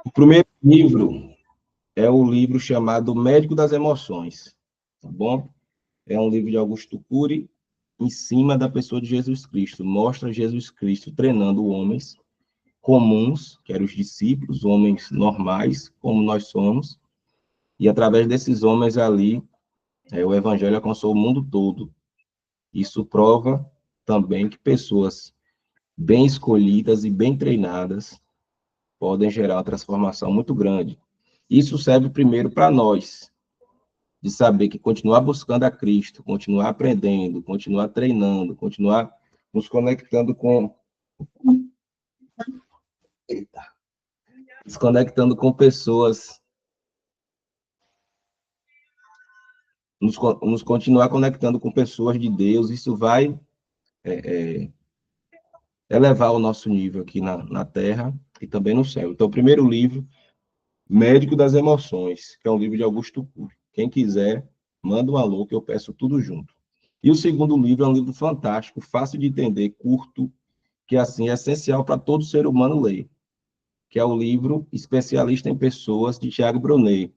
O primeiro livro é o livro chamado Médico das Emoções, tá bom? É um livro de Augusto Cury, em cima da pessoa de Jesus Cristo. Mostra Jesus Cristo treinando homens comuns, que eram os discípulos, homens normais, como nós somos, e através desses homens ali, o evangelho alcançou o mundo todo. Isso prova também que pessoas bem escolhidas e bem treinadas podem gerar uma transformação muito grande. Isso serve primeiro para nós, de saber que continuar buscando a Cristo, continuar aprendendo, continuar treinando, continuar nos conectando com... Eita. Nos conectando com pessoas, nos continuar conectando com pessoas de Deus, isso vai elevar o nosso nível aqui na Terra e também no céu. Então, o primeiro livro, Médico das Emoções, que é um livro de Augusto Cury. Quem quiser, manda um alô que eu peço tudo junto. E o segundo livro é um livro fantástico, fácil de entender, curto, que assim é essencial para todo ser humano ler, que é o livro Especialista em Pessoas, de Tiago Brunet.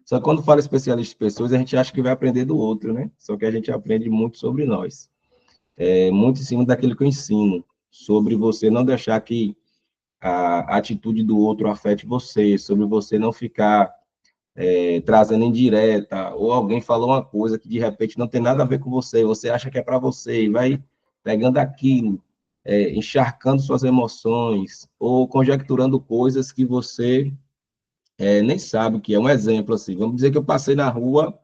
Só que quando fala especialista em pessoas, a gente acha que vai aprender do outro, né? Só que a gente aprende muito sobre nós. É muito em cima daquilo que eu ensino, sobre você não deixar que a atitude do outro afete você, sobre você não ficar trazendo indireta, ou alguém falou uma coisa que de repente não tem nada a ver com você, você acha que é para você, e vai pegando aquilo, encharcando suas emoções, ou conjecturando coisas que você nem sabe o que é. Um exemplo assim, vamos dizer que eu passei na rua,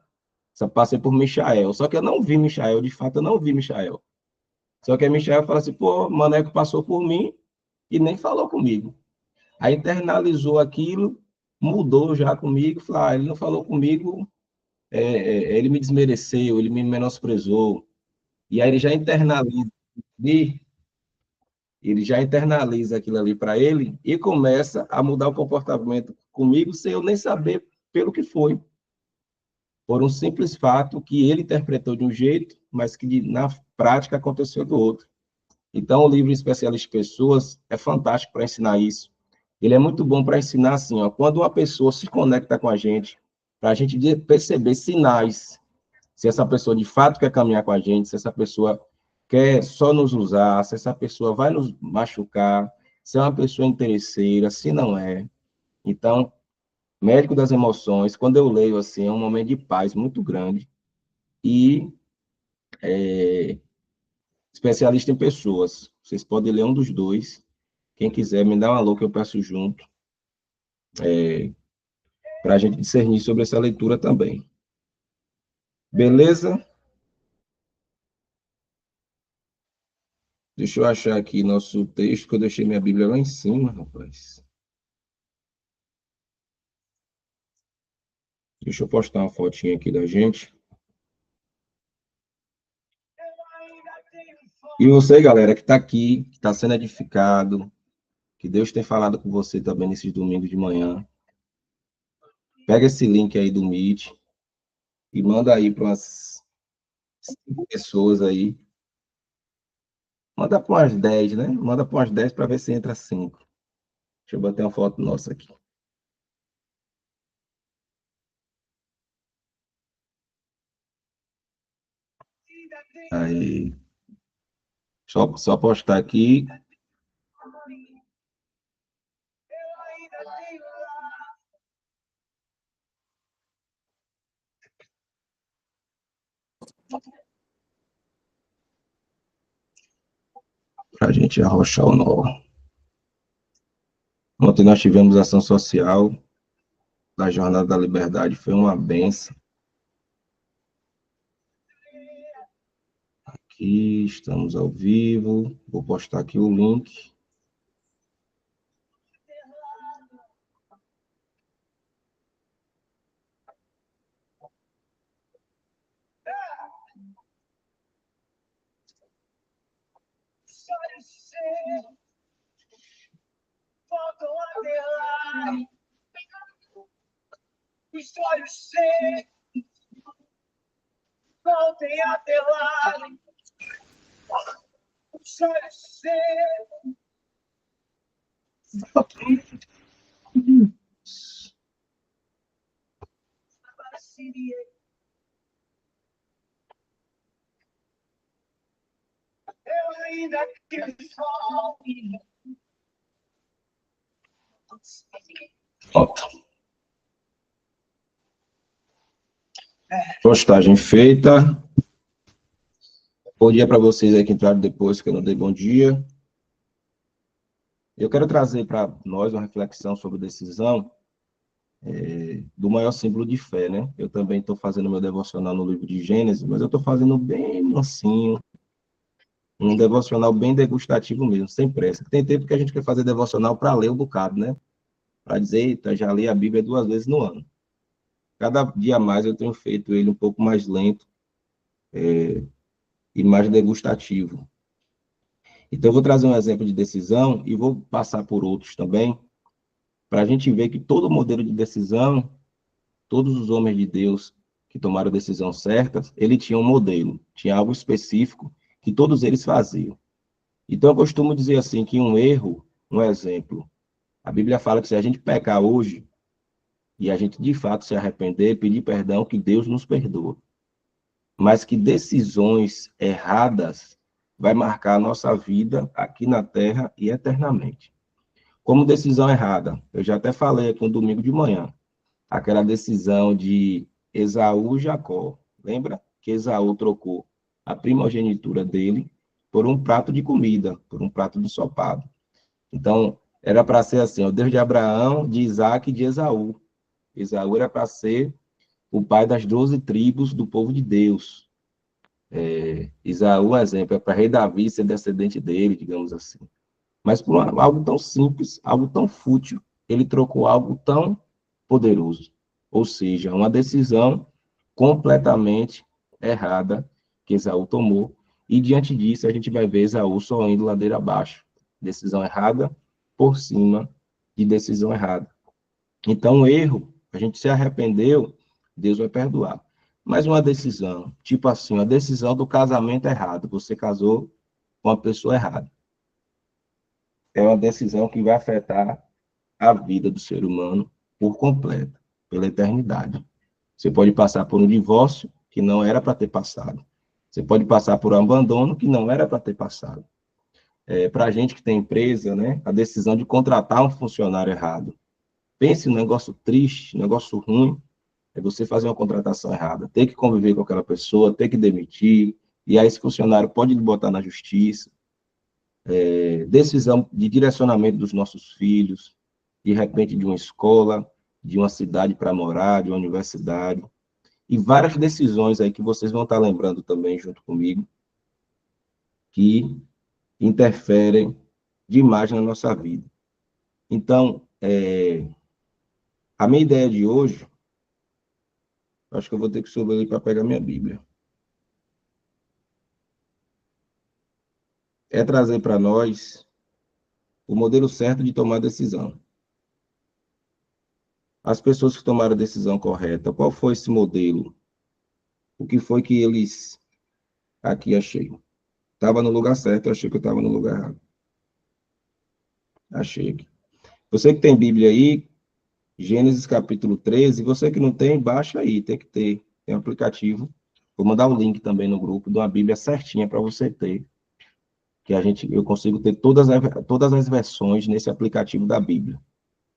só passei por Michael, só que eu não vi Michael, de fato eu não vi Michael. Só que a Michael fala assim, pô, Maneco passou por mim e nem falou comigo. Aí internalizou aquilo, mudou já comigo, falou, ele não falou comigo, ele me desmereceu, ele me menosprezou. E aí ele já internaliza aquilo ali para ele e começa a mudar o comportamento comigo sem eu nem saber pelo que foi. Por um simples fato que ele interpretou de um jeito, mas que na prática aconteceu do outro. Então, o livro Especialista em Pessoas é fantástico para ensinar isso. Ele é muito bom para ensinar assim, ó, quando uma pessoa se conecta com a gente, para a gente perceber sinais, se essa pessoa de fato quer caminhar com a gente, se essa pessoa quer só nos usar, se essa pessoa vai nos machucar, se é uma pessoa interesseira, se não é. Então, Médico das Emoções, quando eu leio assim, é um momento de paz muito grande. E Especialista em Pessoas, vocês podem ler um dos dois. Quem quiser, me dá um alô que eu peço junto, para a gente discernir sobre essa leitura também. Beleza? Deixa eu achar aqui nosso texto, que eu deixei minha Bíblia lá em cima, rapaz. Deixa eu postar uma fotinha aqui da gente. E você, galera, que está aqui, que está sendo edificado, que Deus tem falado com você também nesses domingos de manhã. Pega esse link aí do Meet e manda aí para umas 5 pessoas aí. Manda para umas 10, né? Manda para umas 10 para ver se entra 5. Deixa eu bater uma foto nossa aqui. Aí. Só postar aqui. Para a gente arrochar o nó. Ontem nós tivemos ação social da Jornada da Liberdade, foi uma benção. Aqui estamos ao vivo, vou postar aqui o link. Os olhos secos, voltem a ter lá. Os olhos secos. Pronto. Postagem feita. Bom dia para vocês aí que entraram depois, que eu não dei bom dia. Eu quero trazer para nós uma reflexão sobre decisão do maior símbolo de fé, né? Eu também estou fazendo meu devocional no livro de Gênesis, mas eu estou fazendo bem mansinho, um devocional bem degustativo mesmo, sem pressa. Tem tempo que a gente quer fazer devocional para ler um bocado, né? Para dizer, eita, já li a Bíblia 2 vezes no ano. Cada dia mais eu tenho feito ele um pouco mais lento e mais degustativo. Então, eu vou trazer um exemplo de decisão e vou passar por outros também, para a gente ver que todo modelo de decisão, todos os homens de Deus que tomaram decisão certa, ele tinha um modelo, tinha algo específico que todos eles faziam. Então, eu costumo dizer assim, que um erro, um exemplo, a Bíblia fala que se a gente pecar hoje, e a gente de fato se arrepender, pedir perdão, que Deus nos perdoa. Mas que decisões erradas vai marcar a nossa vida aqui na Terra e eternamente. Como decisão errada, eu já até falei aqui no domingo de manhã, aquela decisão de Esaú e Jacó. Lembra que Esaú trocou a primogenitura dele por um prato de comida, por um prato de ensopado. Então, era para ser assim, o Deus de Abraão, de Isaac e de Esaú. Esaú era para ser o pai das 12 tribos do povo de Deus. Esaú, exemplo, é para rei Davi ser descendente dele, digamos assim. Mas por algo tão simples, algo tão fútil, ele trocou algo tão poderoso. Ou seja, uma decisão completamente errada que Esaú tomou. E diante disso, a gente vai ver Esaú só indo ladeira abaixo. Decisão errada por cima de decisão errada. Então, o erro, a gente se arrependeu, Deus vai perdoar. Mas uma decisão, tipo assim, a decisão do casamento errado. Você casou com a pessoa errada. É uma decisão que vai afetar a vida do ser humano por completo, pela eternidade. Você pode passar por um divórcio que não era para ter passado. Você pode passar por um abandono que não era para ter passado. Para a gente que tem empresa, né, a decisão de contratar um funcionário errado. Pense num negócio triste, um negócio ruim, é você fazer uma contratação errada, ter que conviver com aquela pessoa, ter que demitir, e aí esse funcionário pode lhe botar na justiça. Decisão de direcionamento dos nossos filhos, de repente de uma escola, de uma cidade para morar, de uma universidade, e várias decisões aí que vocês vão estar lembrando também junto comigo, que interferem demais na nossa vida. Então, a minha ideia de hoje, acho que eu vou ter que subir ali para pegar minha Bíblia, é trazer para nós o modelo certo de tomar decisão. As pessoas que tomaram a decisão correta, qual foi esse modelo? O que foi que eles... Aqui achei. Estava no lugar certo, eu achei que eu estava no lugar errado. Achei aqui. Você que tem Bíblia aí, Gênesis capítulo 13, você que não tem, baixa aí, tem que ter. Tem um aplicativo. Vou mandar o link também no grupo de uma Bíblia certinha para você ter. Que eu consigo ter todas as versões nesse aplicativo da Bíblia.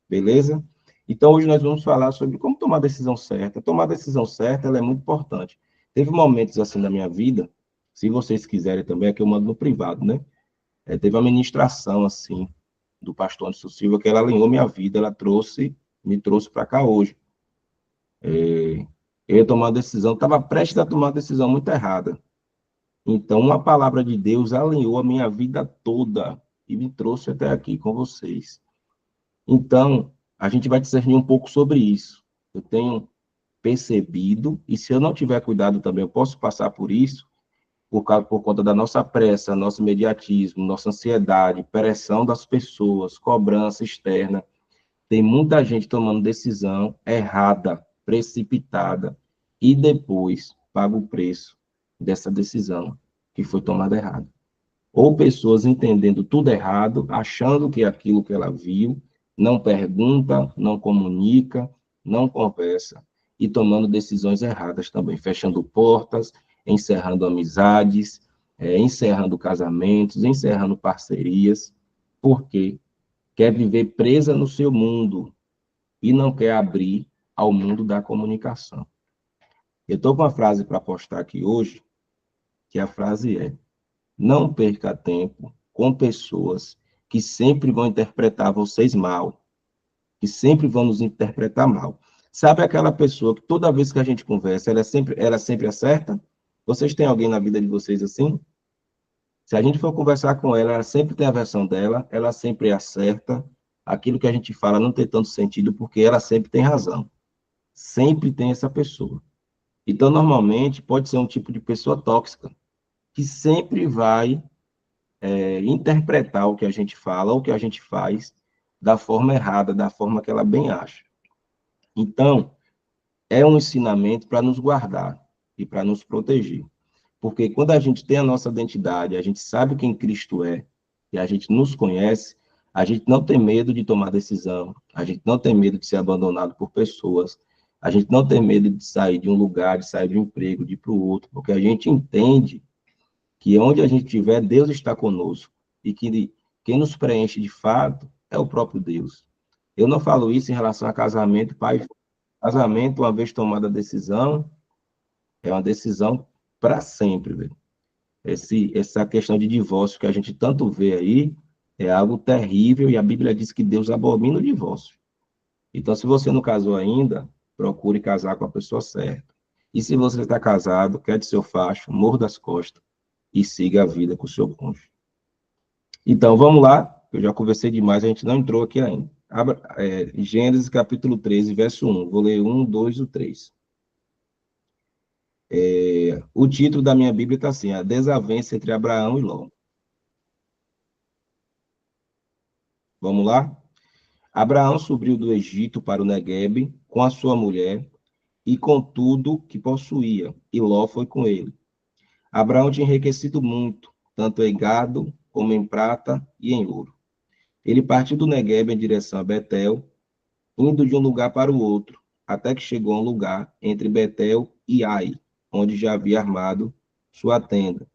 Beleza? Então, hoje nós vamos falar sobre como tomar a decisão certa. Tomar a decisão certa, ela é muito importante. Teve momentos assim na minha vida, se vocês quiserem também, é que eu mando no privado, né? Teve uma ministração, assim, do pastor Anderson Silva, que ela alinhou minha vida, ela me trouxe para cá hoje. Eu ia tomar uma decisão, estava prestes a tomar uma decisão muito errada. Então, uma palavra de Deus alinhou a minha vida toda e me trouxe até aqui com vocês. Então, a gente vai discernir um pouco sobre isso. Eu tenho percebido, e se eu não tiver cuidado também, eu posso passar por isso, por conta da nossa pressa, nosso imediatismo, nossa ansiedade, pressão das pessoas, cobrança externa. Tem muita gente tomando decisão errada, precipitada, e depois paga o preço dessa decisão que foi tomada errada. Ou pessoas entendendo tudo errado, achando que é aquilo que ela viu, não pergunta, não comunica, não conversa, e tomando decisões erradas também, fechando portas, encerrando amizades, encerrando casamentos, encerrando parcerias, porque quer viver presa no seu mundo e não quer abrir ao mundo da comunicação. Eu estou com uma frase para postar aqui hoje, que a frase é: não perca tempo com pessoas que sempre vão interpretar vocês mal, que sempre vão nos interpretar mal. Sabe aquela pessoa que toda vez que a gente conversa, ela sempre acerta? Vocês têm alguém na vida de vocês assim? Se a gente for conversar com ela, ela sempre tem a versão dela, ela sempre acerta. Aquilo que a gente fala não tem tanto sentido, porque ela sempre tem razão. Sempre tem essa pessoa. Então, normalmente, pode ser um tipo de pessoa tóxica, que sempre vai interpretar o que a gente fala, ou o que a gente faz, da forma errada, da forma que ela bem acha. Então, é um ensinamento para nos guardar e para nos proteger. Porque quando a gente tem a nossa identidade, a gente sabe quem Cristo é, e a gente nos conhece, a gente não tem medo de tomar decisão, a gente não tem medo de ser abandonado por pessoas, a gente não tem medo de sair de um lugar, de sair de um emprego, de ir para o outro, porque a gente entende que onde a gente estiver, Deus está conosco, e que quem nos preenche de fato é o próprio Deus. Eu não falo isso em relação a casamento, pai. Casamento, uma vez tomada a decisão, é uma decisão para sempre, velho. Essa questão de divórcio que a gente tanto vê aí é algo terrível e a Bíblia diz que Deus abomina o divórcio. Então, se você não casou ainda, procure casar com a pessoa certa. E se você está casado, quede seu facho, morra das costas e siga a vida com o seu cônjuge. Então, vamos lá. Eu já conversei demais, a gente não entrou aqui ainda. Gênesis capítulo 13, verso 1. Vou ler 1, 2 e 3. O título da minha Bíblia está assim: A Desavença entre Abraão e Ló. Vamos lá? Abraão subiu do Egito para o Neguebe com a sua mulher e com tudo que possuía, e Ló foi com ele. Abraão tinha enriquecido muito, tanto em gado como em prata e em ouro. Ele partiu do Neguebe em direção a Betel, indo de um lugar para o outro, até que chegou a um lugar entre Betel e Ai, onde já havia armado sua tenda.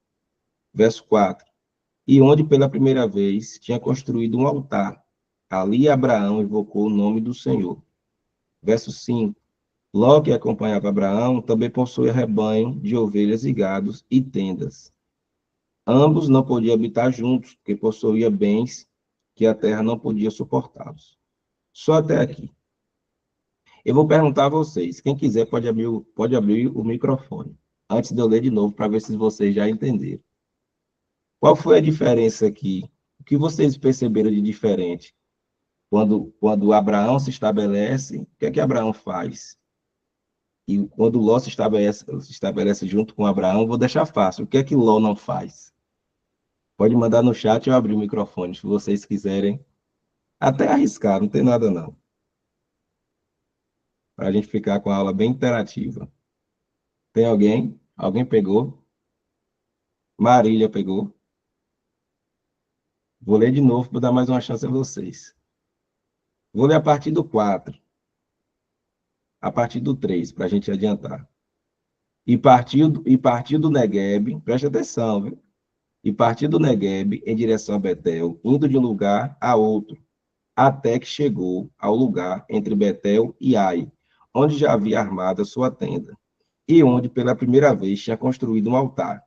Verso 4. E onde pela primeira vez tinha construído um altar. Ali Abraão invocou o nome do Senhor. Verso 5. Ló, que acompanhava Abraão, também possuía rebanho de ovelhas e gados e tendas. Ambos não podiam habitar juntos, porque possuía bens que a terra não podia suportá-los. Só até aqui. Eu vou perguntar a vocês. Quem quiser pode abrir o microfone, antes de eu ler de novo, para ver se vocês já entenderam. Qual foi a diferença aqui? O que vocês perceberam de diferente? Quando Abraão se estabelece, o que é que Abraão faz? E quando Ló se estabelece junto com Abraão, vou deixar fácil. O que é que Ló não faz? Pode mandar no chat ou abrir o microfone, se vocês quiserem. Até arriscar, não tem nada não. Para a gente ficar com a aula bem interativa. Tem alguém? Alguém pegou? Marília pegou? Vou ler de novo para dar mais uma chance a vocês. Vou ler a partir do 4, a partir do 3, para a gente adiantar. E partiu do Neguebe, preste atenção, viu? E partiu do Neguebe em direção a Betel, indo de um lugar a outro, até que chegou ao lugar entre Betel e Ai, onde já havia armado a sua tenda, e onde pela primeira vez tinha construído um altar.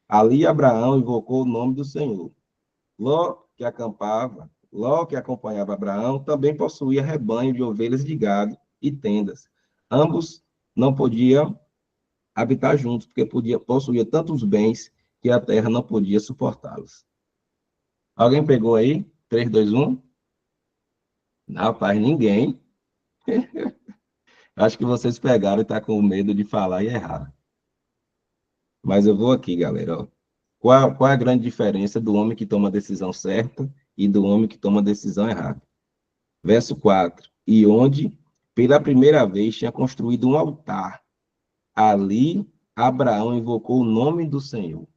Ali Abraão invocou o nome do Senhor. Ló, que acompanhava Abraão, também possuía rebanho de ovelhas de gado e tendas. Ambos não podiam habitar juntos, porque possuía tantos bens que a terra não podia suportá-los. Alguém pegou aí? 3, 2, 1? Rapaz, ninguém. Acho que vocês pegaram e estão com medo de falar e errar. Mas eu vou aqui, galera. Ó. Qual é a grande diferença do homem que toma a decisão certa e do homem que toma a decisão errada? Verso 4. E onde, pela primeira vez, tinha construído um altar. Ali, Abraão invocou o nome do Senhor.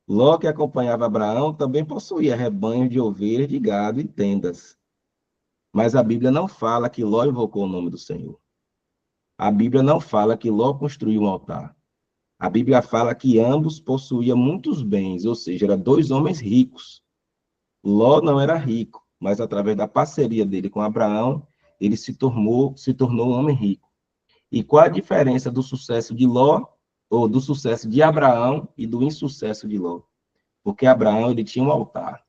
Ló, que acompanhava Abraão, também possuía rebanhos de ovelhas, de gado e tendas. Mas a Bíblia não fala que Ló invocou o nome do Senhor. A Bíblia não fala que Ló construiu um altar. A Bíblia fala que ambos possuíam muitos bens, ou seja, eram dois homens ricos. Ló não era rico, mas através da parceria dele com Abraão, ele se tornou um homem rico. E qual a diferença do sucesso de Ló, ou do sucesso de Abraão e do insucesso de Ló? Porque Abraão, ele tinha um altar.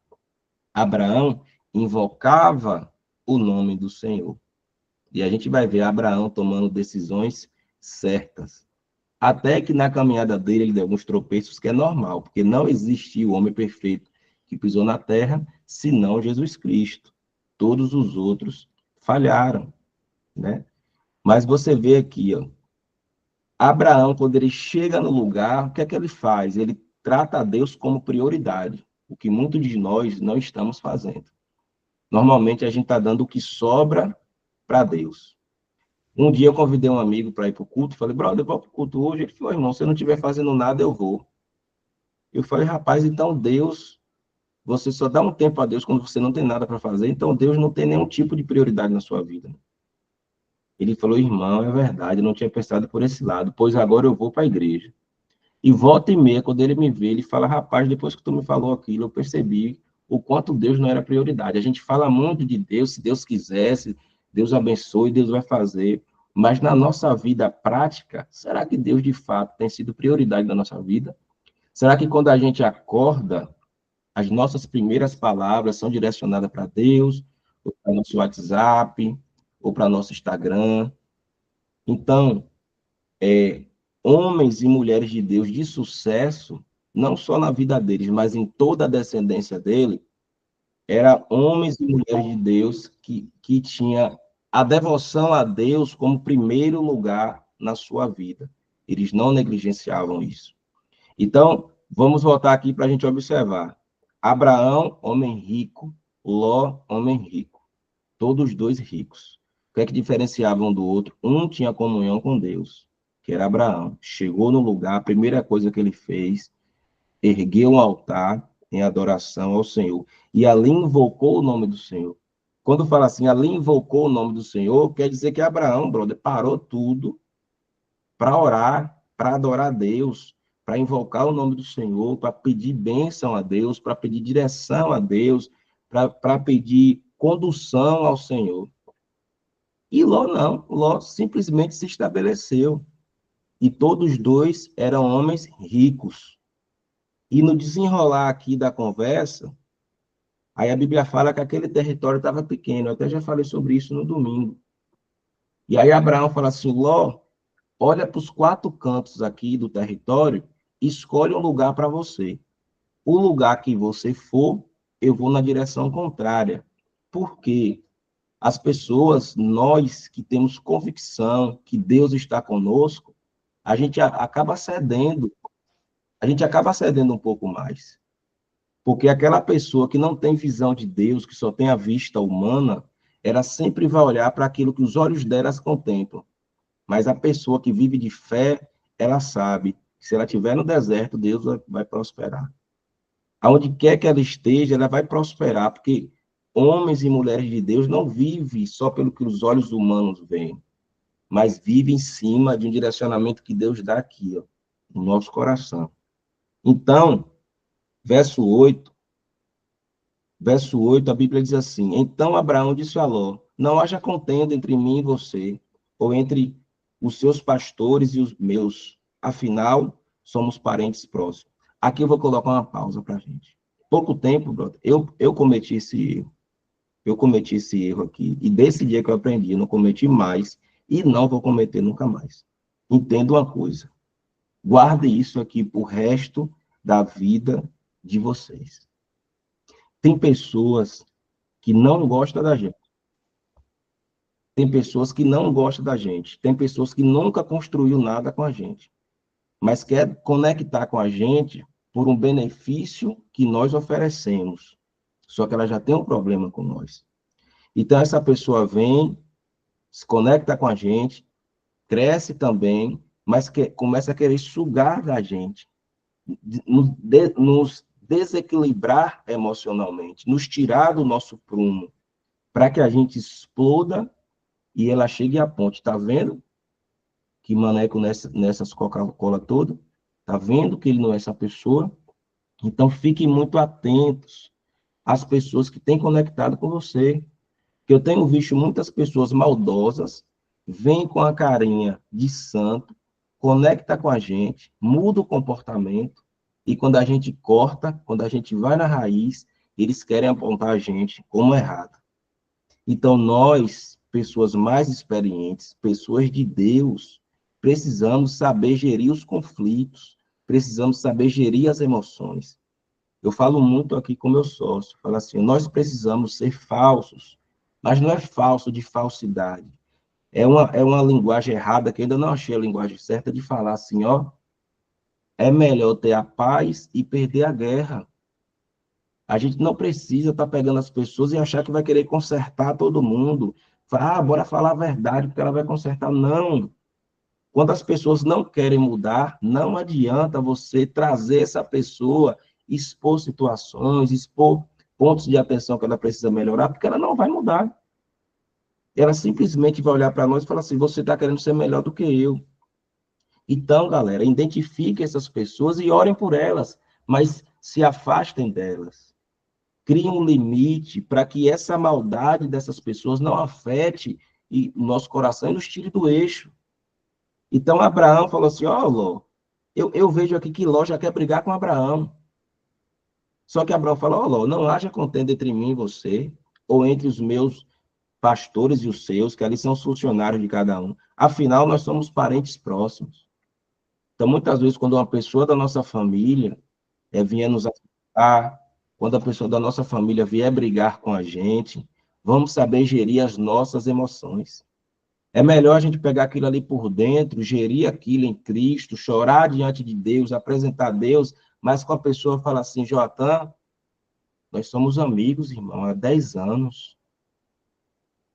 Abraão invocava o nome do Senhor. E a gente vai ver Abraão tomando decisões certas. Até que na caminhada dele ele deu alguns tropeços, que é normal, porque não existiu o homem perfeito que pisou na terra, senão Jesus Cristo. Todos os outros falharam, né? Mas você vê aqui, ó, Abraão, quando ele chega no lugar, o que é que ele faz? Ele trata a Deus como prioridade, o que muitos de nós não estamos fazendo. Normalmente a gente está dando o que sobra para Deus. Um dia eu convidei um amigo para ir para o culto, falei, brother, eu vou para o culto hoje. Ele falou, irmão, se eu não estiver fazendo nada, eu vou. Eu falei, rapaz, então Deus, você só dá um tempo a Deus quando você não tem nada para fazer, então Deus não tem nenhum tipo de prioridade na sua vida. Ele falou, irmão, é verdade, eu não tinha pensado por esse lado, pois agora eu vou para a igreja. E volta e meia, quando ele me vê, ele fala, rapaz, depois que tu me falou aquilo, eu percebi o quanto Deus não era prioridade. A gente fala muito de Deus, se Deus quisesse, Deus abençoe, Deus vai fazer. Mas na nossa vida prática, será que Deus de fato tem sido prioridade na nossa vida? Será que quando a gente acorda, as nossas primeiras palavras são direcionadas para Deus, ou para nosso WhatsApp, ou para nosso Instagram? Então, homens e mulheres de Deus de sucesso, não só na vida deles, mas em toda a descendência dele, eram homens e mulheres de Deus que tinha a devoção a Deus como primeiro lugar na sua vida. Eles não negligenciavam isso. Então, vamos voltar aqui para a gente observar. Abraão, homem rico, Ló, homem rico. Todos dois ricos. O que é que diferenciava um do outro? Um tinha comunhão com Deus, que era Abraão. Chegou no lugar, a primeira coisa que ele fez, ergueu um altar em adoração ao Senhor. E ali invocou o nome do Senhor. Quando fala assim, ali invocou o nome do Senhor, quer dizer que Abraão, brother, parou tudo para orar, para adorar a Deus, para invocar o nome do Senhor, para pedir bênção a Deus, para pedir direção a Deus, para pedir condução ao Senhor. E Ló não, Ló simplesmente se estabeleceu. E todos dois eram homens ricos. E no desenrolar aqui da conversa, aí a Bíblia fala que aquele território estava pequeno. Eu até já falei sobre isso no domingo. E aí Abraão fala assim, Ló, olha para os quatro cantos aqui do território, escolhe um lugar para você. O lugar que você for, eu vou na direção contrária. Por quê? As pessoas, nós que temos convicção que Deus está conosco, a gente acaba cedendo um pouco mais. Porque aquela pessoa que não tem visão de Deus, que só tem a vista humana, ela sempre vai olhar para aquilo que os olhos delas contemplam. Mas a pessoa que vive de fé, ela sabe que se ela estiver no deserto, Deus vai prosperar. Aonde quer que ela esteja, ela vai prosperar, porque homens e mulheres de Deus não vivem só pelo que os olhos humanos veem, mas vivem em cima de um direcionamento que Deus dá aqui, ó, no nosso coração. Então, verso 8, a Bíblia diz assim, então Abraão disse a Ló, não haja contenda entre mim e você, ou entre os seus pastores e os meus, afinal, somos parentes próximos. Aqui eu vou colocar uma pausa para a gente. Pouco tempo, brother, eu cometi esse erro. Eu cometi esse erro aqui, e desse dia que eu aprendi, eu não cometi mais, e não vou cometer nunca mais. Entenda uma coisa, guarde isso aqui pro resto da vida de vocês. Tem pessoas que não gostam da gente. Tem pessoas que não gostam da gente. Tem pessoas que nunca construiu nada com a gente, mas quer conectar com a gente por um benefício que nós oferecemos. Só que ela já tem um problema com nós. Então, essa pessoa vem, se conecta com a gente, cresce também, mas começa a querer sugar da gente, nos desequilibrar emocionalmente, nos tirar do nosso prumo, para que a gente exploda e ela chegue à ponte. Tá vendo que maneco nessas Coca-Cola todas? está vendo que ele não é essa pessoa. Então, fiquem muito atentos às pessoas que têm conectado com você. Que eu tenho visto muitas pessoas maldosas, vêm com a carinha de santo, conecta com a gente, muda o comportamento, e quando a gente corta, quando a gente vai na raiz, eles querem apontar a gente como errado. Então, nós, pessoas mais experientes, pessoas de Deus, precisamos saber gerir os conflitos, precisamos saber gerir as emoções. Eu falo muito aqui com meu sócio, falo assim, nós precisamos ser falsos, mas não é falso de falsidade. É uma linguagem errada, que eu ainda não achei a linguagem certa de falar assim, ó, é melhor ter a paz e perder a guerra. A gente não precisa estar pegando as pessoas e achar que vai querer consertar todo mundo. Bora falar a verdade, porque ela vai consertar. Não. Quando as pessoas não querem mudar, não adianta você trazer essa pessoa, expor situações, expor pontos de atenção que ela precisa melhorar, porque ela não vai mudar. Ela simplesmente vai olhar para nós e falar assim, você está querendo ser melhor do que eu. Então, galera, identifiquem essas pessoas e orem por elas, mas se afastem delas. Criem um limite para que essa maldade dessas pessoas não afete o nosso coração e nos tire do eixo. Então, Abraão falou assim, ó, Ló, eu vejo aqui que Ló já quer brigar com Abraão. Só que Abraão falou, ó, Ló, não haja contenda entre mim e você, ou entre os meus pastores e os seus, que ali são os funcionários de cada um. Afinal, nós somos parentes próximos. Então, muitas vezes, quando uma pessoa da nossa família vier nos atacar, quando a pessoa da nossa família vier brigar com a gente, vamos saber gerir as nossas emoções. É melhor a gente pegar aquilo ali por dentro, gerir aquilo em Cristo, chorar diante de Deus, apresentar a Deus, mas com a pessoa falar assim, Joatan, nós somos amigos, irmão, há 10 anos.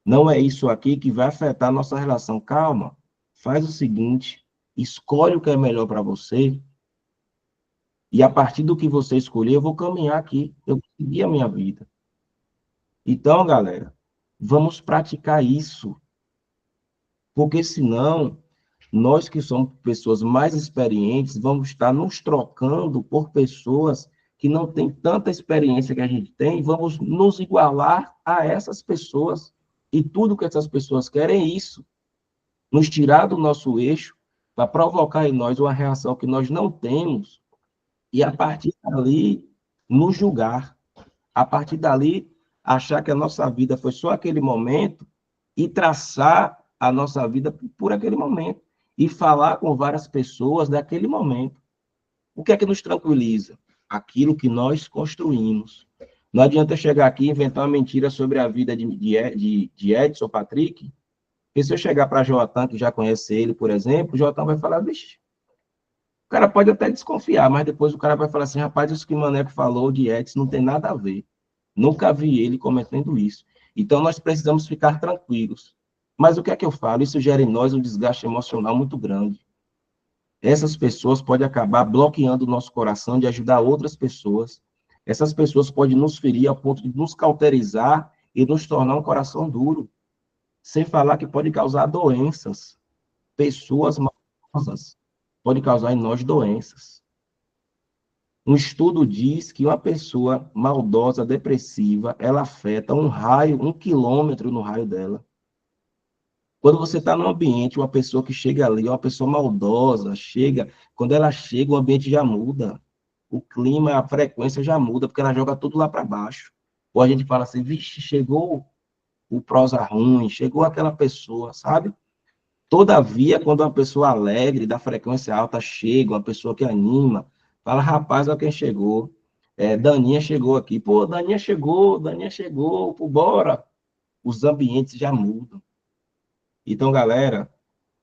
Não é isso aqui que vai afetar a nossa relação. Calma, faz o seguinte, escolhe o que é melhor para você, e a partir do que você escolher, eu vou caminhar aqui, eu vou seguir a minha vida. Então, galera, vamos praticar isso, porque senão, nós que somos pessoas mais experientes, vamos estar nos trocando por pessoas que não têm tanta experiência que a gente tem, e vamos nos igualar a essas pessoas. E tudo que essas pessoas querem é isso, nos tirar do nosso eixo, para provocar em nós uma reação que nós não temos, e a partir dali, nos julgar. A partir dali, achar que a nossa vida foi só aquele momento e traçar a nossa vida por aquele momento e falar com várias pessoas daquele momento. O que é que nos tranquiliza? Aquilo que nós construímos. Não adianta eu chegar aqui e inventar uma mentira sobre a vida de Edson Patrick, porque se eu chegar para Joatan, que já conhece ele, por exemplo, o Joatan vai falar, vixe, o cara pode até desconfiar, mas depois o cara vai falar assim, rapaz, isso que o Maneco falou de Edson não tem nada a ver. Nunca vi ele cometendo isso. Então, nós precisamos ficar tranquilos. Mas o que é que eu falo? Isso gera em nós um desgaste emocional muito grande. Essas pessoas podem acabar bloqueando o nosso coração de ajudar outras pessoas. Essas pessoas podem nos ferir ao ponto de nos cauterizar e nos tornar um coração duro. Sem falar que pode causar doenças. Pessoas malvadosas podem causar em nós doenças. Um estudo diz que uma pessoa maldosa, depressiva, ela afeta um raio, 1 quilômetro no raio dela. Quando você está num ambiente, uma pessoa que chega ali, uma pessoa maldosa, quando ela chega, o ambiente já muda. O clima, a frequência já muda, porque ela joga tudo lá para baixo. Ou a gente fala assim, vixe, chegou o prosa ruim, chegou aquela pessoa, sabe? Todavia, quando uma pessoa alegre, da frequência alta, chega, uma pessoa que anima, fala, rapaz, olha quem chegou. Daninha chegou aqui. Pô, Daninha chegou, pô, bora. Os ambientes já mudam. Então, galera,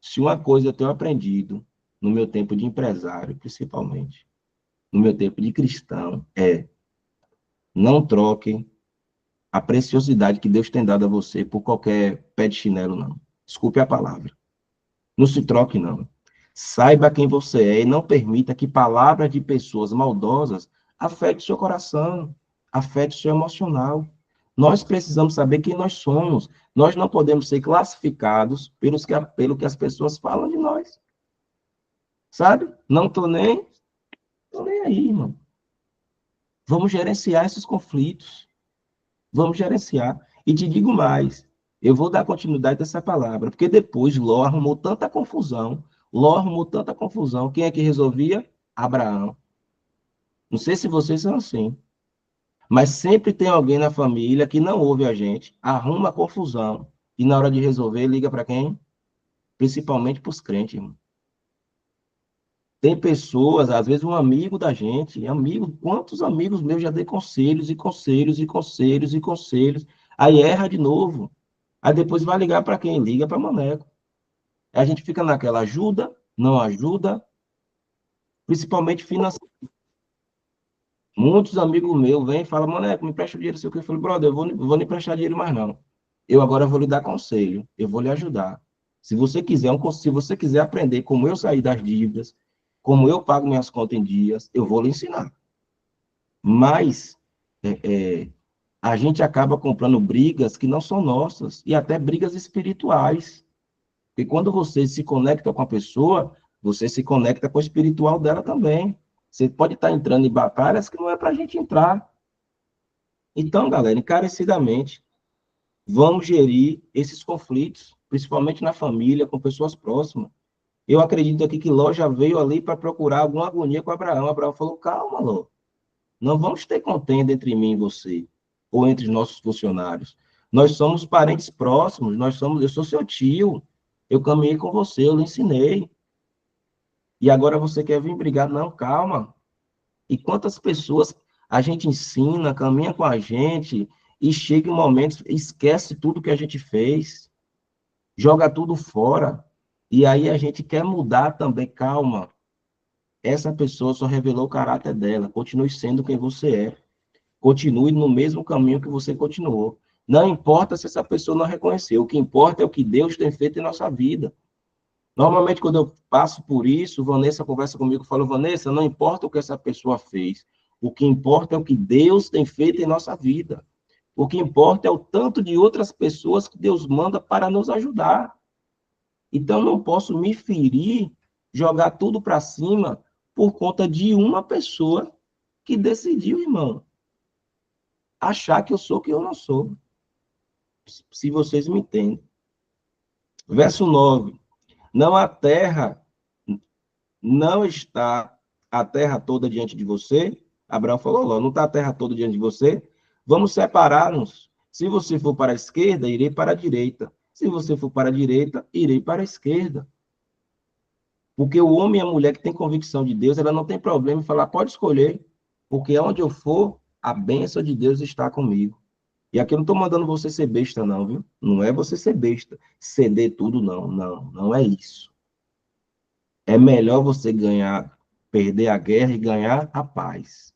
se uma coisa eu tenho aprendido, no meu tempo de empresário, principalmente, no meu tempo de cristão, não troquem a preciosidade que Deus tem dado a você por qualquer pé de chinelo, não. Desculpe a palavra. Não se troque, não. Saiba quem você é e não permita que palavras de pessoas maldosas afetem seu coração, afetem seu emocional. Nós precisamos saber quem nós somos. Nós não podemos ser classificados pelo que as pessoas falam de nós. Sabe? Não estou nem Estou nem aí, irmão. Vamos gerenciar esses conflitos. Vamos gerenciar. E te digo mais, eu vou dar continuidade a essa palavra, porque depois Ló arrumou tanta confusão. Ló arrumou tanta confusão. Quem é que resolvia? Abraão. Não sei se vocês são assim, mas sempre tem alguém na família que não ouve a gente, arruma confusão, e na hora de resolver, liga para quem? Principalmente para os crentes, irmão. Tem pessoas, às vezes um amigo da gente, amigo, quantos amigos meus já dei conselhos e conselhos e conselhos e conselhos, aí erra de novo. Aí depois vai ligar para quem? Liga para Maneco. Aí a gente fica naquela ajuda, não ajuda, principalmente financeiro. Muitos amigos meus vêm e falam, Maneco, me empresta dinheiro, sei o que. Eu falei, brother, eu vou lhe emprestar dinheiro mais não. Eu agora vou lhe dar conselho, eu vou lhe ajudar. Se você quiser aprender como eu sair das dívidas, como eu pago minhas contas em dias, eu vou lhe ensinar. Mas a gente acaba comprando brigas que não são nossas, e até brigas espirituais. Porque quando você se conecta com a pessoa, você se conecta com o espiritual dela também. Você pode estar entrando em batalhas que não é para a gente entrar. Então, galera, encarecidamente, vamos gerir esses conflitos, principalmente na família, com pessoas próximas. Eu acredito aqui que Ló já veio ali para procurar alguma agonia com Abraão. Abraão falou, calma, Ló, não vamos ter contenda entre mim e você, ou entre os nossos funcionários. Nós somos parentes próximos, eu sou seu tio, eu caminhei com você, eu lhe ensinei. E agora você quer vir brigar? Não, calma. E quantas pessoas a gente ensina, caminha com a gente, e chega em momentos, esquece tudo que a gente fez, joga tudo fora. E aí a gente quer mudar também, calma. Essa pessoa só revelou o caráter dela, continue sendo quem você é. Continue no mesmo caminho que você continuou. Não importa se essa pessoa não reconheceu, o que importa é o que Deus tem feito em nossa vida. Normalmente, quando eu passo por isso, Vanessa conversa comigo e fala, Vanessa, não importa o que essa pessoa fez, o que importa é o que Deus tem feito em nossa vida. O que importa é o tanto de outras pessoas que Deus manda para nos ajudar. Então, eu não posso me ferir, jogar tudo para cima por conta de uma pessoa que decidiu, irmão, achar que eu sou o que eu não sou. Se vocês me entendem. Verso 9. Não a terra, não está a terra toda diante de você. Abraão falou, não está a terra toda diante de você. Vamos separar-nos. Se você for para a esquerda, irei para a direita. Se você for para a direita, irei para a esquerda. Porque o homem e a mulher que tem convicção de Deus, ela não tem problema em falar, pode escolher, porque onde eu for, a bênção de Deus está comigo. E aqui eu não estou mandando você ser besta, não, viu? Não é você ser besta, ceder tudo, não. Não, não é isso. É melhor você ganhar, perder a guerra e ganhar a paz.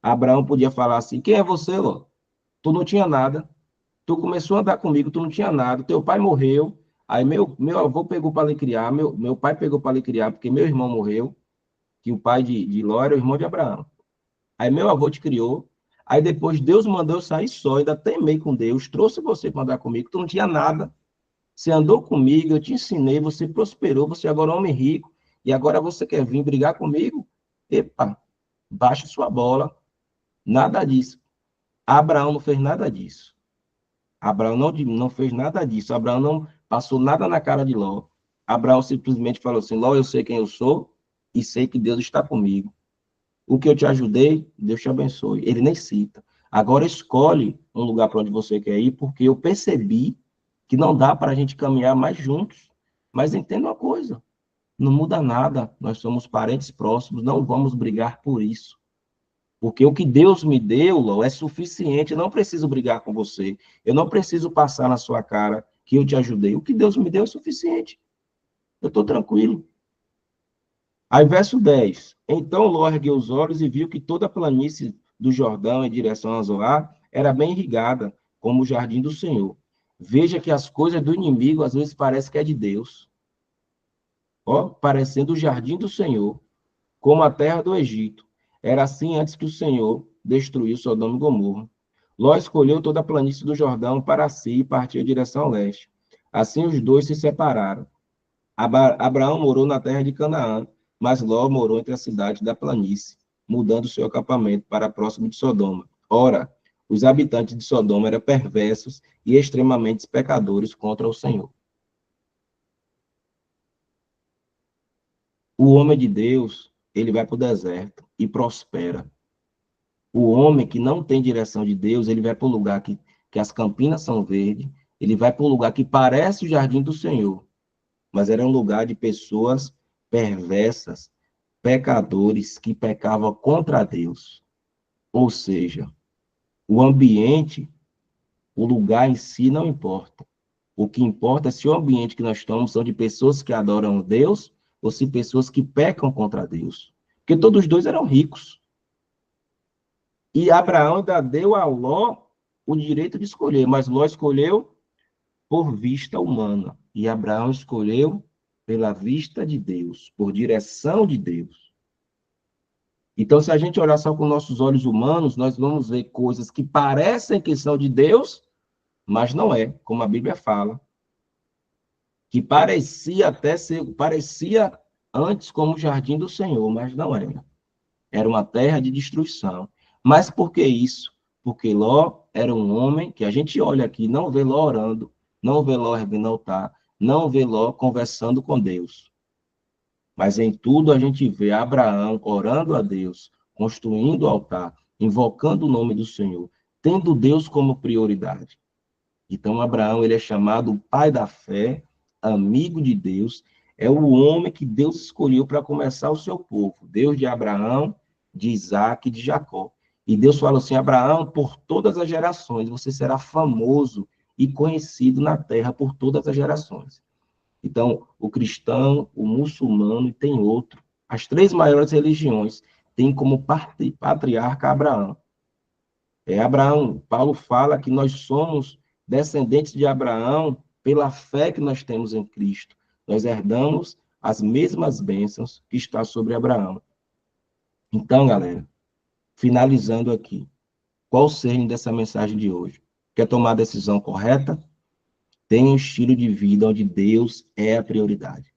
Abraão podia falar assim: quem é você, Ló? Tu não tinha nada. Tu começou a andar comigo, tu não tinha nada. Teu pai morreu. Aí meu avô pegou para lhe criar, meu pai pegou para lhe criar, porque meu irmão morreu, que o pai de Ló era o irmão de Abraão. Aí meu avô te criou. Aí depois Deus mandou eu sair só, ainda teimei com Deus, trouxe você para andar comigo, tu não tinha nada. Você andou comigo, eu te ensinei, você prosperou, você agora é um homem rico, e agora você quer vir brigar comigo? Epa, baixa sua bola. Nada disso. Abraão não fez nada disso. Abraão não fez nada disso. Abraão não passou nada na cara de Ló. Abraão simplesmente falou assim: Ló, eu sei quem eu sou e sei que Deus está comigo. O que eu te ajudei, Deus te abençoe. Ele nem cita. Agora escolhe um lugar para onde você quer ir, porque eu percebi que não dá para a gente caminhar mais juntos. Mas entenda uma coisa: não muda nada. Nós somos parentes próximos, não vamos brigar por isso. Porque o que Deus me deu, Ló, é suficiente. Eu não preciso brigar com você. Eu não preciso passar na sua cara que eu te ajudei. O que Deus me deu é suficiente. Eu estou tranquilo. Aí, verso 10. Então Ló ergueu os olhos e viu que toda a planície do Jordão em direção a Zoar era bem irrigada, como o jardim do Senhor. Veja que as coisas do inimigo às vezes parece que é de Deus. Ó, parecendo o jardim do Senhor, como a terra do Egito. Era assim antes que o Senhor destruiu Sodoma e Gomorra. Ló escolheu toda a planície do Jordão para si e partiu em direção ao leste. Assim os dois se separaram. Abraão morou na terra de Canaã, mas Ló morou entre a cidade da planície, mudando seu acampamento para próximo de Sodoma. Ora, os habitantes de Sodoma eram perversos e extremamente pecadores contra o Senhor. O homem de Deus, ele vai para o deserto e prospera. O homem que não tem direção de Deus, ele vai para o lugar que as campinas são verdes, ele vai para um lugar que parece o jardim do Senhor, mas era um lugar de pessoas perversas, pecadores que pecavam contra Deus. Ou seja, o ambiente, o lugar em si não importa. O que importa é se o ambiente que nós estamos são de pessoas que adoram Deus ou se pessoas que pecam contra Deus. Porque todos os dois eram ricos. E Abraão ainda deu a Ló o direito de escolher, mas Ló escolheu por vista humana. E Abraão escolheu pela vista de Deus, por direção de Deus. Então, se a gente olhar só com nossos olhos humanos, nós vamos ver coisas que parecem que são de Deus, mas não é, como a Bíblia fala. Que parecia até ser, parecia antes como o jardim do Senhor, mas não era. Era uma terra de destruição. Mas por que isso? Porque Ló era um homem que a gente olha aqui, não vê Ló orando, não vê Ló erguendo altar, não vê Ló conversando com Deus. Mas em tudo a gente vê Abraão orando a Deus, construindo o altar, invocando o nome do Senhor, tendo Deus como prioridade. Então Abraão, ele é chamado o pai da fé, amigo de Deus, é o homem que Deus escolheu para começar o seu povo. Deus de Abraão, de Isaac e de Jacó. E Deus falou assim: Abraão, por todas as gerações, você será famoso e conhecido na terra por todas as gerações. Então, o cristão, o muçulmano e tem outro. As três maiores religiões têm como patriarca Abraão. Abraão, Paulo fala que nós somos descendentes de Abraão pela fé que nós temos em Cristo. Nós herdamos as mesmas bênçãos que está sobre Abraão. Então, galera, finalizando aqui, qual o cerne dessa mensagem de hoje? Quer tomar a decisão correta? Tenha um estilo de vida onde Deus é a prioridade.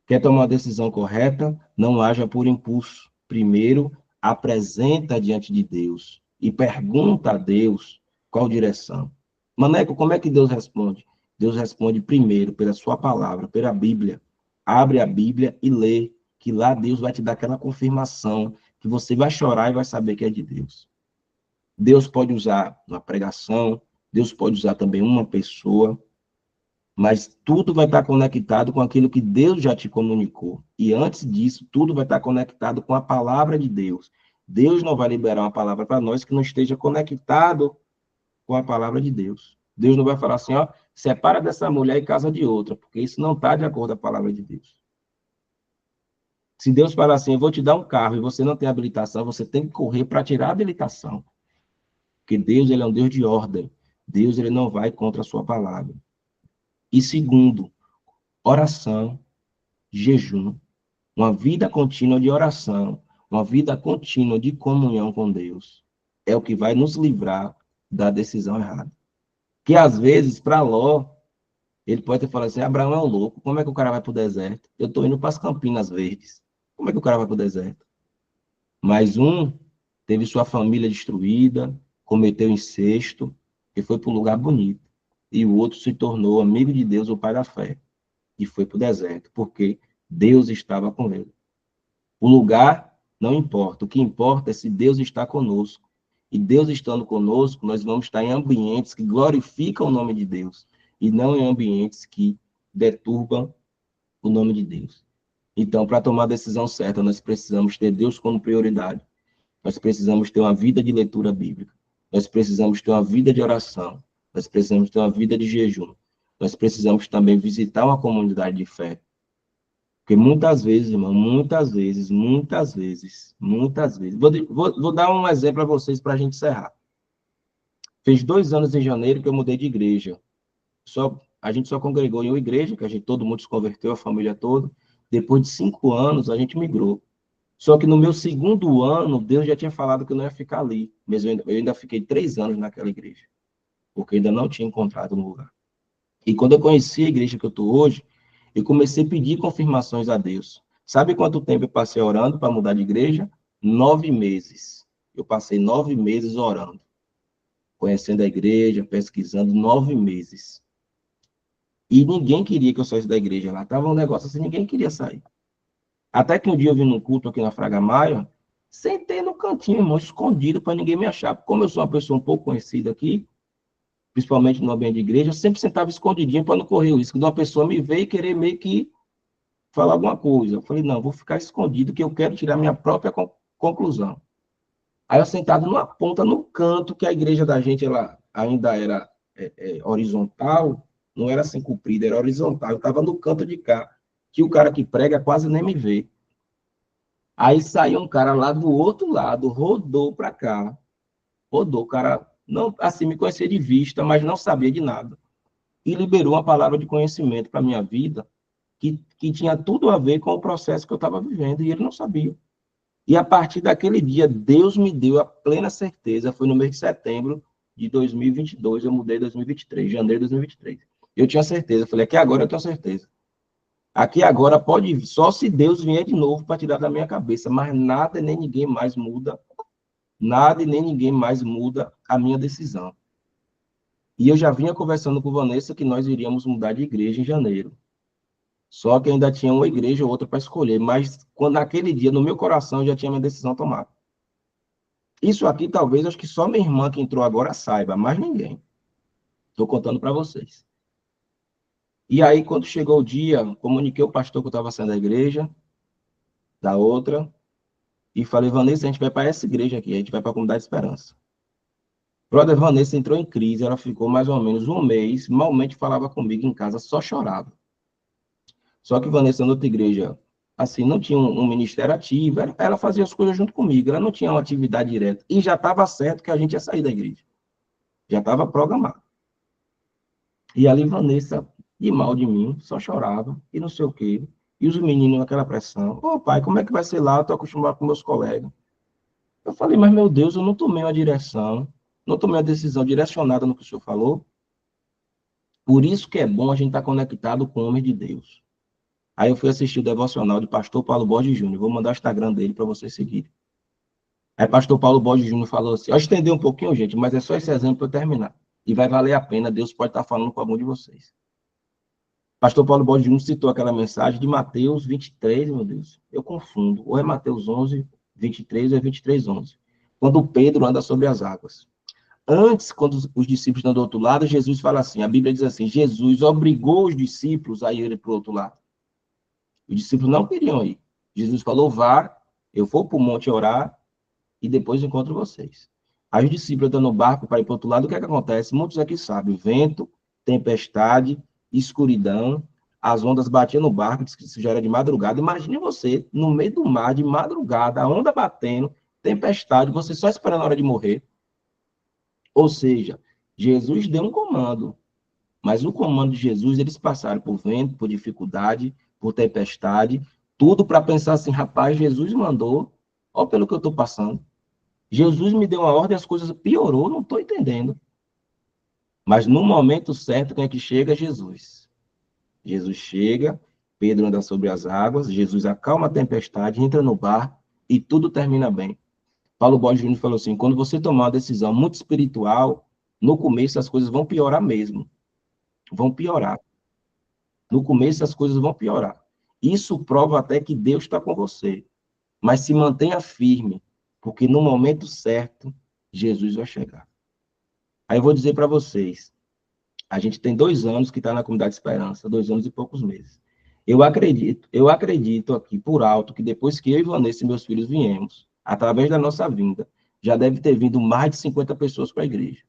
Quer tomar uma decisão correta? Não haja por impulso. Primeiro, apresenta diante de Deus e pergunta a Deus qual direção. Maneco, como é que Deus responde? Deus responde primeiro pela sua palavra, pela Bíblia. Abre a Bíblia e lê, que lá Deus vai te dar aquela confirmação, que você vai chorar e vai saber que é de Deus. Deus pode usar uma pregação, Deus pode usar também uma pessoa, mas tudo vai estar conectado com aquilo que Deus já te comunicou. E antes disso, tudo vai estar conectado com a palavra de Deus. Deus não vai liberar uma palavra para nós que não esteja conectado com a palavra de Deus. Deus não vai falar assim, ó, separa dessa mulher e casa de outra, porque isso não está de acordo com a palavra de Deus. Se Deus falar assim, eu vou te dar um carro e você não tem habilitação, você tem que correr para tirar a habilitação. Porque Deus, ele é um Deus de ordem. Deus, ele não vai contra a sua palavra. E segundo, oração, jejum, uma vida contínua de oração, uma vida contínua de comunhão com Deus, é o que vai nos livrar da decisão errada. Que às vezes, para Ló, ele pode ter falado assim: Abraão é um louco, como é que o cara vai para o deserto? Eu estou indo para as Campinas Verdes, como é que o cara vai para o deserto? Mas um teve sua família destruída, cometeu incesto, e foi para um lugar bonito. E o outro se tornou amigo de Deus, o pai da fé, e foi para o deserto, porque Deus estava com ele. O lugar não importa, o que importa é se Deus está conosco. E Deus estando conosco, nós vamos estar em ambientes que glorificam o nome de Deus, e não em ambientes que deturbam o nome de Deus. Então, para tomar a decisão certa, nós precisamos ter Deus como prioridade. Nós precisamos ter uma vida de leitura bíblica. Nós precisamos ter uma vida de oração. Nós precisamos ter uma vida de jejum. Nós precisamos também visitar uma comunidade de fé. Porque muitas vezes, irmão, muitas vezes. Vou dar um exemplo a vocês para a gente encerrar. Fez 2 anos em janeiro que eu mudei de igreja. A gente só congregou em uma igreja, que todo mundo se converteu, a família toda. Depois de 5 anos, a gente migrou. Só que no meu segundo ano, Deus já tinha falado que eu não ia ficar ali. Mas eu ainda fiquei 3 anos naquela igreja. Porque eu ainda não tinha encontrado um lugar. E quando eu conheci a igreja que eu estou hoje, eu comecei a pedir confirmações a Deus. Sabe quanto tempo eu passei orando para mudar de igreja? 9 meses. Eu passei 9 meses orando, conhecendo a igreja, pesquisando, 9 meses. E ninguém queria que eu saísse da igreja lá. Tava um negócio assim, ninguém queria sair. Até que um dia eu vim num culto aqui na Fraga Maia, sentei no cantinho, irmão, escondido para ninguém me achar. Como eu sou uma pessoa um pouco conhecida aqui, principalmente no ambiente de igreja, eu sempre sentava escondidinho para não correr o risco de uma pessoa me ver e querer meio que falar alguma coisa. Eu falei, não, vou ficar escondido que eu quero tirar minha própria conclusão. Aí eu sentado numa ponta, no canto, que a igreja da gente ela ainda era horizontal, não era assim comprida, era horizontal. Eu estava no canto de cá, que o cara que prega quase nem me vê. Aí saiu um cara lá do outro lado, rodou para cá, rodou, o cara não assim me conhecia de vista, mas não sabia de nada. E liberou uma palavra de conhecimento para minha vida, que tinha tudo a ver com o processo que eu estava vivendo, e ele não sabia. E a partir daquele dia, Deus me deu a plena certeza, foi no mês de setembro de 2022, eu mudei em 2023, janeiro de 2023. Eu tinha certeza, eu falei, aqui agora eu tenho certeza. Aqui agora pode vir, só se Deus vier de novo para tirar da minha cabeça, mas nada nem ninguém mais muda, nada e nem ninguém mais muda a minha decisão. E eu já vinha conversando com Vanessa que nós iríamos mudar de igreja em janeiro. Só que ainda tinha uma igreja ou outra para escolher, mas quando naquele dia, no meu coração, eu já tinha minha decisão tomada. Isso aqui, talvez, acho que só minha irmã que entrou agora saiba, mais ninguém. Estou contando para vocês. E aí, quando chegou o dia, comuniquei o pastor que eu estava saindo da igreja, da outra, e falei, Vanessa, a gente vai para essa igreja aqui, a gente vai para a Comunidade de Esperança. Brother, Vanessa entrou em crise, ela ficou mais ou menos um mês, malmente falava comigo em casa, só chorava. Só que Vanessa, na outra igreja, assim, não tinha um ministério ativo, ela fazia as coisas junto comigo, ela não tinha uma atividade direta. E já estava certo que a gente ia sair da igreja. Já estava programado. E ali Vanessa, de mal de mim, só chorava, e não sei o quê. E os meninos naquela pressão. Ô, pai, como é que vai ser lá? Eu estou acostumado com meus colegas. Eu falei, mas meu Deus, eu não tomei uma direção, não tomei uma decisão direcionada no que o senhor falou. Por isso que é bom a gente estar conectado com o homem de Deus. Aí eu fui assistir o devocional de pastor Paulo Borges Júnior. Vou mandar o Instagram dele para vocês seguirem. Aí pastor Paulo Borges Júnior falou assim, eu estendi um pouquinho, gente, mas é só esse exemplo para eu terminar. E vai valer a pena, Deus pode estar falando com algum de vocês. Pastor Paulo Borges Júnior citou aquela mensagem de Mateus 23, meu Deus, eu confundo. Ou é Mateus 11, 23 ou é 23, 11. Quando Pedro anda sobre as águas. Antes, quando os discípulos estão do outro lado, Jesus fala assim, a Bíblia diz assim, Jesus obrigou os discípulos a irem para o outro lado. Os discípulos não queriam ir. Jesus falou, vá, eu vou para o monte orar e depois encontro vocês. Aí os discípulos estão no barco para ir para o outro lado, o que é que acontece? Muitos aqui sabem, vento, tempestade, escuridão, as ondas batiam no barco, que isso já era de madrugada. Imagine você, no meio do mar, de madrugada, a onda batendo, tempestade, você só esperando a hora de morrer. Ou seja, Jesus deu um comando, mas o comando de Jesus, eles passaram por vento, por dificuldade, por tempestade, tudo para pensar assim, rapaz, Jesus mandou, olha pelo que eu estou passando. Jesus me deu uma ordem, as coisas piorou, não estou entendendo. Mas no momento certo, quem é que chega? Jesus. Jesus chega, Pedro anda sobre as águas, Jesus acalma a tempestade, entra no bar e tudo termina bem. Paulo Borges Júnior falou assim, quando você tomar uma decisão muito espiritual, no começo as coisas vão piorar mesmo. Vão piorar. No começo as coisas vão piorar. Isso prova até que Deus está com você. Mas se mantenha firme, porque no momento certo, Jesus vai chegar. Aí eu vou dizer para vocês, a gente tem 2 anos que está na Comunidade Esperança, 2 anos e poucos meses. Eu acredito aqui por alto que depois que eu e Vanessa e meus filhos viemos, através da nossa vinda, já deve ter vindo mais de 50 pessoas para a igreja.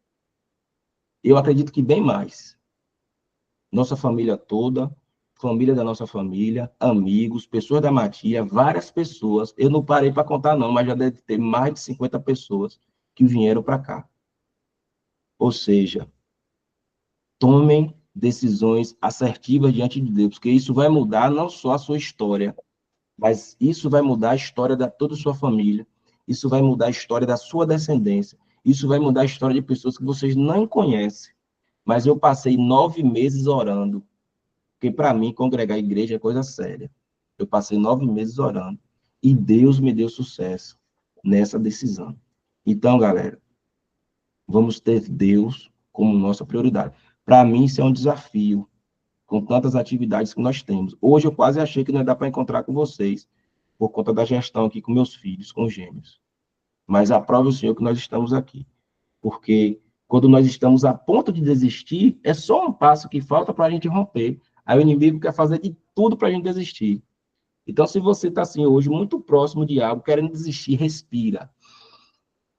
Eu acredito que bem mais. Nossa família toda, família da nossa família, amigos, pessoas da Matia, várias pessoas. Eu não parei para contar não, mas já deve ter mais de 50 pessoas que vieram para cá. Ou seja, tomem decisões assertivas diante de Deus, porque isso vai mudar não só a sua história, mas isso vai mudar a história da toda a sua família, isso vai mudar a história da sua descendência, isso vai mudar a história de pessoas que vocês não conhecem. Mas eu passei 9 meses orando, porque para mim congregar a igreja é coisa séria. Eu passei 9 meses orando e Deus me deu sucesso nessa decisão. Então, galera, vamos ter Deus como nossa prioridade. Para mim, isso é um desafio, com tantas atividades que nós temos. Hoje eu quase achei que não ia dar para encontrar com vocês, por conta da gestão aqui com meus filhos, com gêmeos. Mas aprove o Senhor que nós estamos aqui. Porque quando nós estamos a ponto de desistir, é só um passo que falta para a gente romper. Aí o inimigo quer fazer de tudo para a gente desistir. Então, se você está assim hoje, muito próximo de algo, querendo desistir, respira.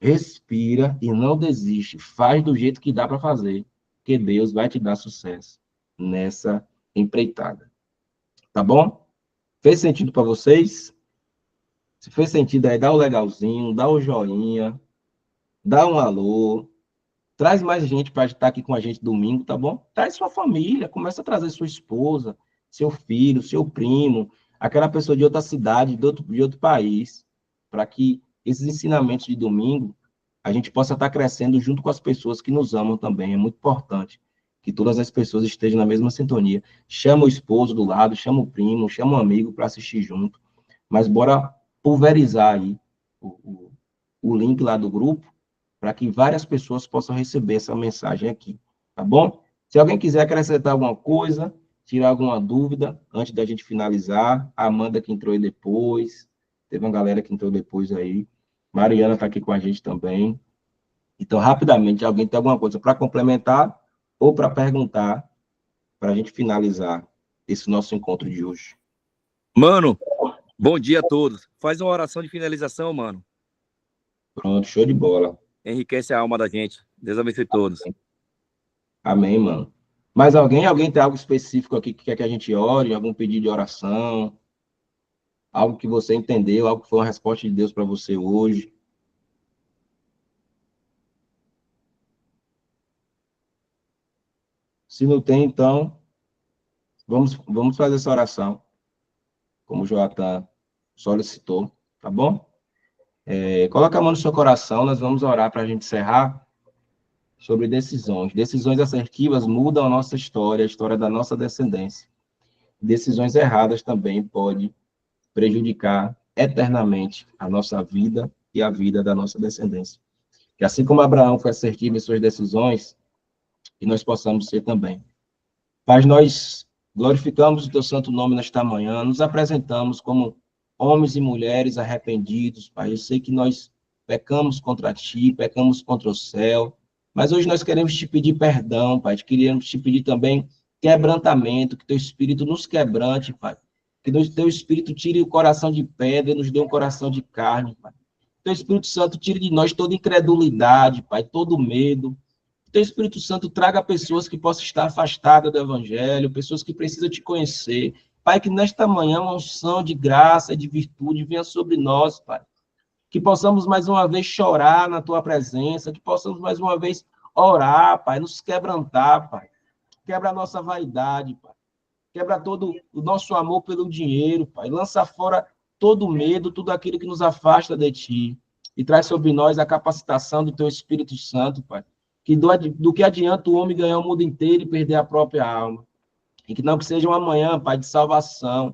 Respira e não desiste. Faz do jeito que dá para fazer, que Deus vai te dar sucesso nessa empreitada. Tá bom? Fez sentido para vocês? Se fez sentido aí, dá o legalzinho, dá o joinha, dá um alô. Traz mais gente para estar aqui com a gente domingo, tá bom? Traz sua família, começa a trazer sua esposa, seu filho, seu primo, aquela pessoa de outra cidade, de outro país, para que esses ensinamentos de domingo a gente possa estar crescendo junto com as pessoas que nos amam também. É muito importante que todas as pessoas estejam na mesma sintonia. Chama o esposo do lado, chama o primo, chama um amigo para assistir junto. Mas bora pulverizar aí o link lá do grupo para que várias pessoas possam receber essa mensagem aqui, tá bom? Se alguém quiser acrescentar alguma coisa, tirar alguma dúvida, antes da gente finalizar, a Amanda que entrou aí depois, teve uma galera que entrou depois aí, Mariana está aqui com a gente também. Então, rapidamente, alguém tem alguma coisa para complementar ou para perguntar, para a gente finalizar esse nosso encontro de hoje. Mano, bom dia a todos. Faz uma oração de finalização, mano. Pronto, show de bola. Enriquece a alma da gente. Deus abençoe todos. Amém, mano. Mais alguém? Alguém tem algo específico aqui que quer que a gente ore? Algum pedido de oração? Algo que você entendeu? Algo que foi uma resposta de Deus para você hoje? Se não tem, então, vamos fazer essa oração, como o Joatan solicitou, tá bom? Coloca a mão no seu coração, nós vamos orar para a gente encerrar sobre decisões. Decisões assertivas mudam a nossa história, a história da nossa descendência. Decisões erradas também podem prejudicar eternamente a nossa vida e a vida da nossa descendência. Que assim como Abraão foi assertivo em suas decisões, que nós possamos ser também. Pai, nós glorificamos o teu santo nome nesta manhã, nos apresentamos como homens e mulheres arrependidos, Pai. Eu sei que nós pecamos contra ti, pecamos contra o céu, mas hoje nós queremos te pedir perdão, Pai. Queremos te pedir também quebrantamento, que teu Espírito nos quebrante, Pai. Que teu Espírito tire o coração de pedra e nos dê um coração de carne, Pai. Teu Espírito Santo tire de nós toda incredulidade, Pai, todo medo. Teu Espírito Santo traga pessoas que possam estar afastadas do Evangelho, pessoas que precisam te conhecer. Pai, que nesta manhã uma unção de graça e de virtude venha sobre nós, Pai. Que possamos mais uma vez chorar na tua presença, que possamos mais uma vez orar, Pai, nos quebrantar, Pai. Quebra a nossa vaidade, Pai. Quebra todo o nosso amor pelo dinheiro, Pai. Lança fora todo o medo, tudo aquilo que nos afasta de ti. E traz sobre nós a capacitação do teu Espírito Santo, Pai. Que do que adianta o homem ganhar o mundo inteiro e perder a própria alma. E que não que seja uma manhã, Pai, de salvação.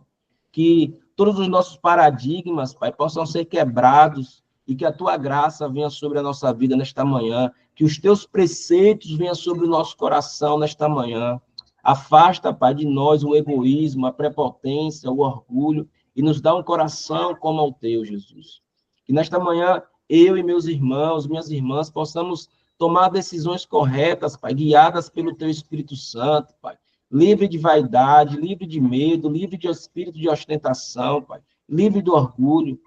Que todos os nossos paradigmas, Pai, possam ser quebrados e que a tua graça venha sobre a nossa vida nesta manhã. Que os teus preceitos venham sobre o nosso coração nesta manhã. Afasta, Pai, de nós o egoísmo, a prepotência, o orgulho e nos dá um coração como ao teu, Jesus. Que nesta manhã eu e meus irmãos, minhas irmãs, possamos tomar decisões corretas, Pai, guiadas pelo teu Espírito Santo, Pai. Livre de vaidade, livre de medo, livre de espírito de ostentação, Pai. Livre do orgulho.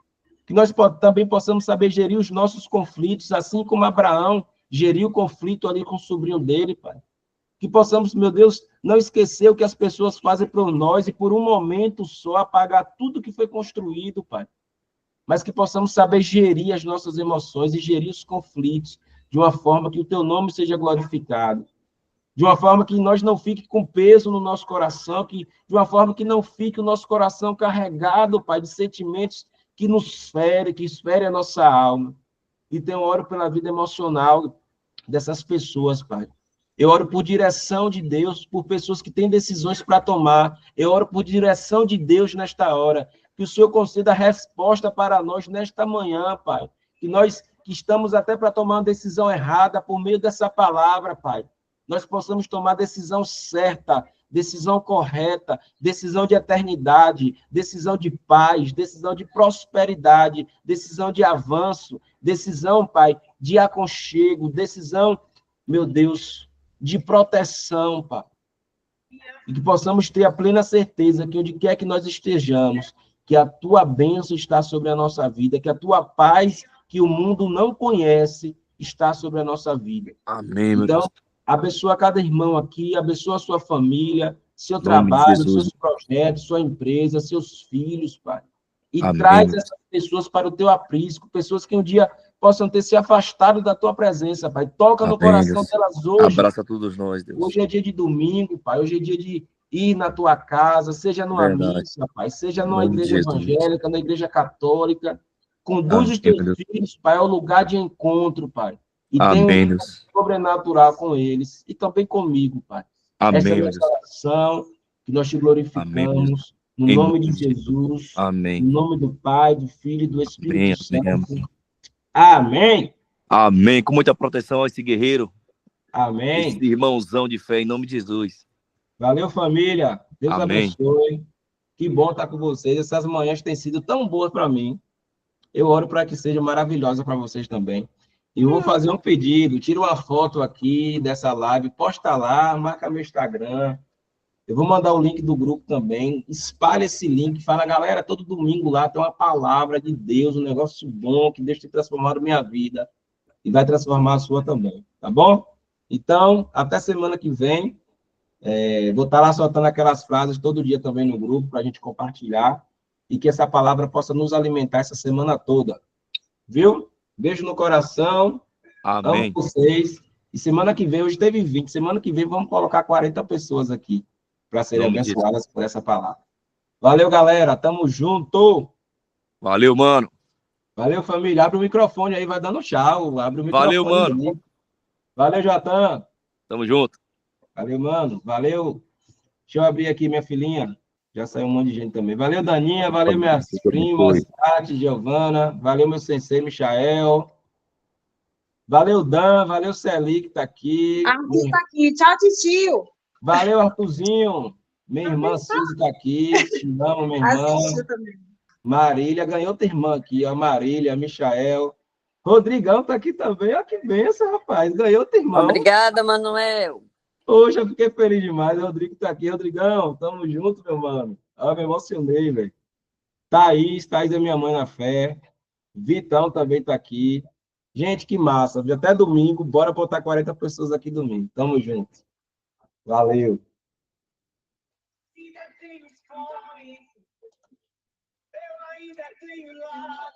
Que nós também possamos saber gerir os nossos conflitos, assim como Abraão geriu o conflito ali com o sobrinho dele, Pai. Que possamos, meu Deus, não esquecer o que as pessoas fazem por nós e por um momento só apagar tudo que foi construído, Pai. Mas que possamos saber gerir as nossas emoções e gerir os conflitos de uma forma que o teu nome seja glorificado. De uma forma que nós não fique com peso no nosso coração, de uma forma que não fique o nosso coração carregado, Pai, de sentimentos que nos ferem, que esferem a nossa alma. E tenho oro pela vida emocional dessas pessoas, Pai. Eu oro por direção de Deus, por pessoas que têm decisões para tomar. Eu oro por direção de Deus nesta hora. Que o Senhor conceda resposta para nós nesta manhã, Pai. Que nós que estamos até para tomar uma decisão errada por meio dessa palavra, Pai. Nós possamos tomar a decisão certa, decisão correta, decisão de eternidade, decisão de paz, decisão de prosperidade, decisão de avanço, decisão, Pai, de aconchego, decisão, meu Deus, de proteção, Pai. E que possamos ter a plena certeza que onde quer que nós estejamos, que a tua bênção está sobre a nossa vida, que a tua paz, que o mundo não conhece, está sobre a nossa vida. Amém, meu Então, Deus. abençoa cada irmão aqui, abençoa a sua família, seu Em nome de trabalho, Jesus. seus projetos, sua empresa, seus filhos, Pai. E Amém, traz meu essas pessoas para o teu aprisco, pessoas que um dia possam ter se afastado da tua presença, Pai. Toca no Amém, coração Deus. delas hoje. Abraça todos nós, Deus. Hoje é dia de domingo, Pai. Hoje é dia de ir na tua casa, seja numa Verdade. missa, Pai, seja Em numa nome de igreja Jesus. evangélica, na igreja católica. Conduz Amém, os teus meu Deus. filhos, Pai, ao lugar de encontro, Pai. E tem um Amém, Deus. sobrenatural com eles e também comigo, Pai. Essa é a Amém, meu nossa Deus. oração, que nós te Amém, meu Deus. glorificamos, no Em nome nome de de Jesus. Jesus, Amém. no nome do Pai, do Filho e do Espírito Amém, amém, Santo. amém. Amém. Amém. Com muita proteção a esse guerreiro, esse Amém. irmãozão de fé, em nome de Jesus. Valeu, família. Deus Amém. abençoe. Que bom estar com vocês. Essas manhãs têm sido tão boas para mim. Eu oro para que seja maravilhosa para vocês também. E eu vou fazer um pedido. Tira uma foto aqui dessa live, posta lá, marca meu Instagram. Eu vou mandar o link do grupo também. Espalhe esse link. Fala, galera, todo domingo lá tem uma palavra de Deus, um negócio bom que Deus tem transformado minha vida e vai transformar a sua também. Tá bom? Então, até semana que vem. Vou estar lá soltando aquelas frases todo dia também no grupo para a gente compartilhar e que essa palavra possa nos alimentar essa semana toda. Viu? Beijo no coração. Amo Amém. vocês. E semana que vem, hoje teve 20. Semana que vem vamos colocar 40 pessoas aqui para Em serem nome de Jesus. abençoadas por essa palavra. Valeu, galera. Tamo junto. Valeu, mano. Valeu, família. Abre o microfone aí, vai dando tchau. Abre o Valeu, microfone mano. aí. Valeu, Jatan. Tamo junto. Valeu, mano. Valeu. Deixa eu abrir aqui minha filhinha. Já saiu um monte de gente também. Valeu, Daninha. Valeu, minhas primas. Tati, Giovana. Valeu, meu sensei, Michael. Valeu, Dan. Valeu, Celi, que está aqui. Arthur está aqui. Tchau, tio. Valeu, Arthurzinho. Minha irmã Suzy está aqui. Te amo, minha irmã. Marília. Ganhou outra irmã aqui, ó. Marília, Michael. Rodrigão está aqui também. Olha que benção, rapaz. Ganhou outro irmão. Obrigada, Manuel. Hoje eu fiquei feliz demais. O Rodrigo está aqui. Rodrigão, tamo junto, meu mano. Ah, me emocionei, velho. Thaís é minha mãe na fé. Vitão também está aqui. Gente, que massa. Até domingo. Bora botar 40 pessoas aqui domingo. Tamo junto. Valeu. Eu ainda tenho lá.